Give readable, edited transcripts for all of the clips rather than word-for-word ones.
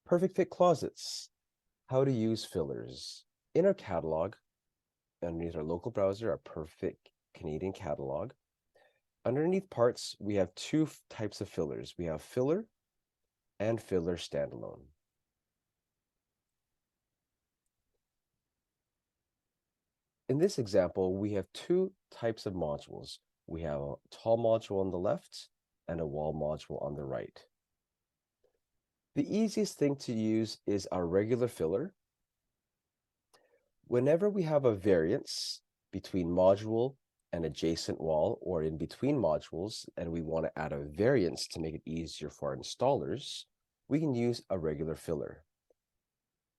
Perfect fit closets. How to use fillers. In our catalog, underneath our local browser, our Perfect Canadian catalog, underneath parts, we have two types of fillers. We have filler and filler standalone. In this example, we have two types of modules. We have a tall module on the left and a wall module on the right. The easiest thing to use is our regular filler. Whenever we have a variance between module and adjacent wall, or in between modules, and we want to add a variance to make it easier for our installers, we can use a regular filler.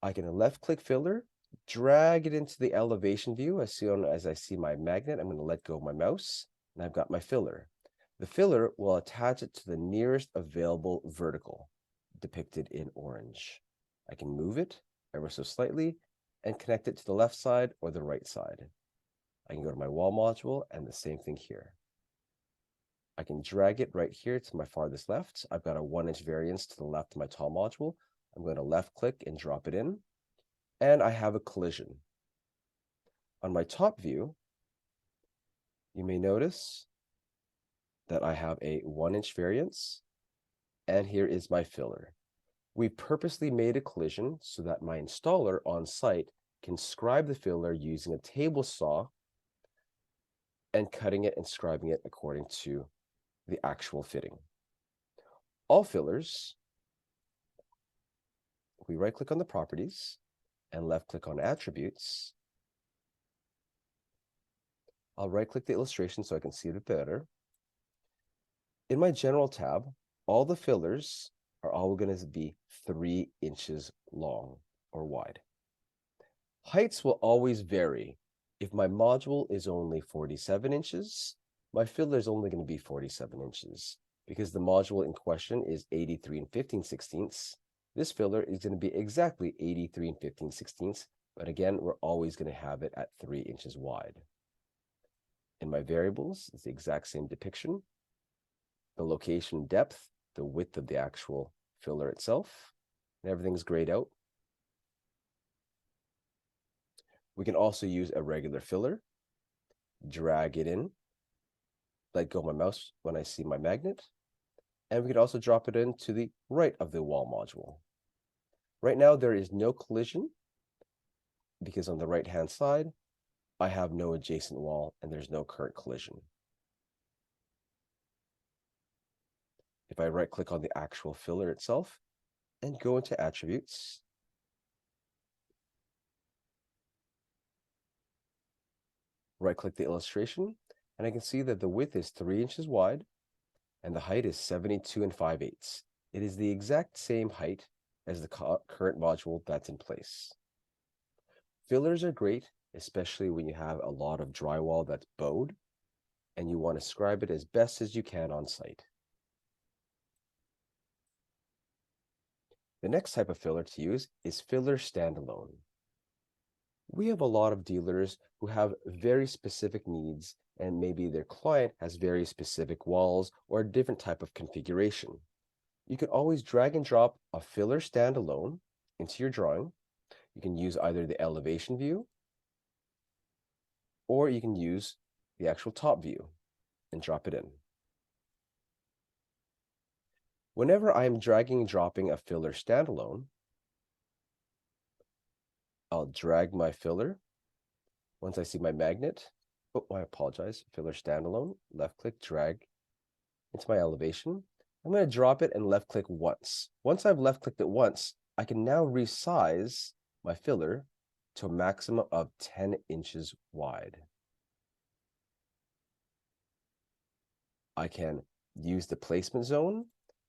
I can left-click filler, drag it into the elevation view. As soon as I see my magnet, I'm going to let go of my mouse, and I've got my filler. The filler will attach it to the nearest available vertical, depicted in orange. I can move it ever so slightly and connect it to the left side or the right side. I can go to my wall module and the same thing here. I can drag it right here to my farthest left. I've got a 1-inch variance to the left of my tall module. I'm going to left click and drop it in, and I have a collision. On my top view, you may notice that I have a 1-inch variance, and here is my filler. We purposely made a collision so that my installer on site can scribe the filler using a table saw and cutting it and scribing it according to the actual fitting. All fillers, we right-click on the properties and left-click on attributes. I'll right-click the illustration so I can see it better. In my general tab, all the fillers are all going to be 3 inches long or wide. Heights will always vary. If my module is only 47 inches, my filler is only going to be 47 inches. Because the module in question is 83 15/16, this filler is going to be exactly 83 15/16, but again, we're always going to have it at 3 inches wide. In my variables, it's the exact same depiction. The location, depth, the width of the actual filler itself, and everything's grayed out. We can also use a regular filler, drag it in, let go of my mouse when I see my magnet, and we could also drop it into the right of the wall module. Right now, there is no collision because on the right-hand side, I have no adjacent wall and there's no current collision. If I right-click on the actual filler itself and go into attributes, right-click the illustration, and I can see that the width is 3 inches wide and the height is 72 5/8. It is the exact same height as the current module that's in place. Fillers are great, especially when you have a lot of drywall that's bowed and you want to scribe it as best as you can on site. The next type of filler to use is filler standalone. We have a lot of dealers who have very specific needs, and maybe their client has very specific walls or a different type of configuration. You can always drag and drop a filler standalone into your drawing. You can use either the elevation view, or you can use the actual top view and drop it in. Whenever I'm dragging and dropping a filler standalone, I'll drag my filler. Once I see my magnet, oh, I apologize, filler standalone, left click, drag into my elevation. I'm going to drop it and left click once. Once I've left clicked it once, I can now resize my filler to a maximum of 10 inches wide. I can use the placement zone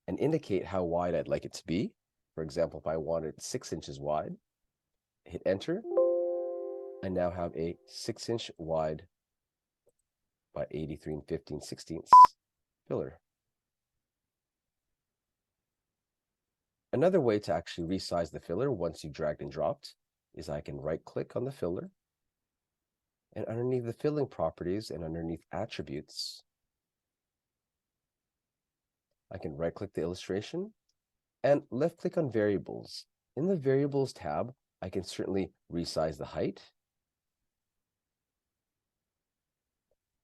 and indicate how wide I'd like it to be. For example, if I wanted 6 inches wide, hit enter. I now have a 6-inch wide by 83 15/16 filler. Another way to actually resize the filler once you've dragged and dropped is I can right click on the filler, and underneath the filling properties and underneath attributes, I can right click the illustration And left click on variables. In the variables tab, I can certainly resize the height.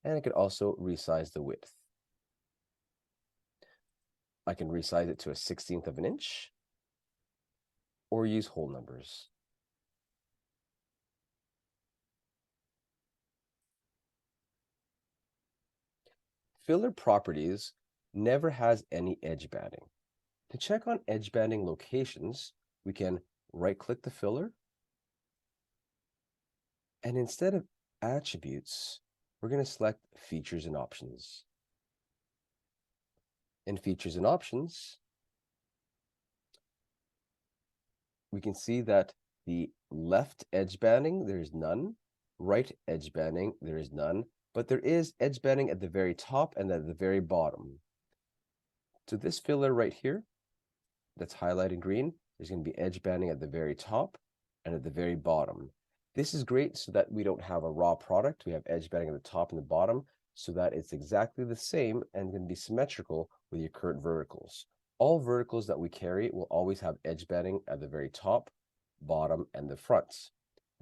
And I could also resize the width. I can resize it to a 1/16 of an inch or use whole numbers. Filler properties never has any edge banding. To check on edge banding locations, we can right-click the filler, and instead of attributes, we're going to select features and options. In features and options, we can see that the left edge banding, there is none. Right edge banding, there is none. But there is edge banding at the very top and at the very bottom. So this filler right here, that's highlighted green, there's going to be edge banding at the very top and at the very bottom. This is great so that we don't have a raw product. We have edge banding at the top and the bottom so that it's exactly the same and can be symmetrical with your current verticals. All verticals that we carry will always have edge banding at the very top, bottom, and the front.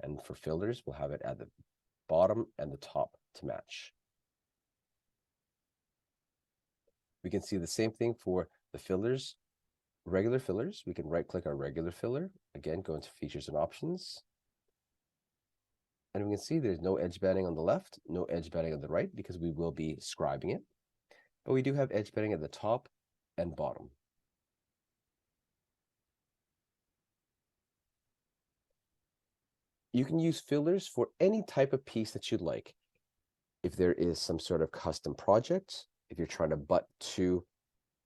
And for fillers, we'll have it at the bottom and the top to match. We can see the same thing for the fillers. Regular fillers, we can right-click our regular filler. Again, go into features and options. And we can see there's no edge banding on the left, no edge banding on the right, because we will be scribing it. But we do have edge banding at the top and bottom. You can use fillers for any type of piece that you'd like. If there is some sort of custom project, if you're trying to butt two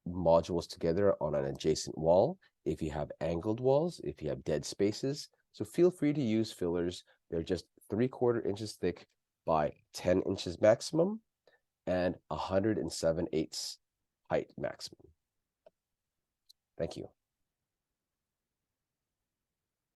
modules together on an adjacent wall, if you have angled walls, if you have dead spaces. So feel free to use fillers. They're just 3/4 inches thick by 10 inches maximum and 107/8 height maximum. Thank you.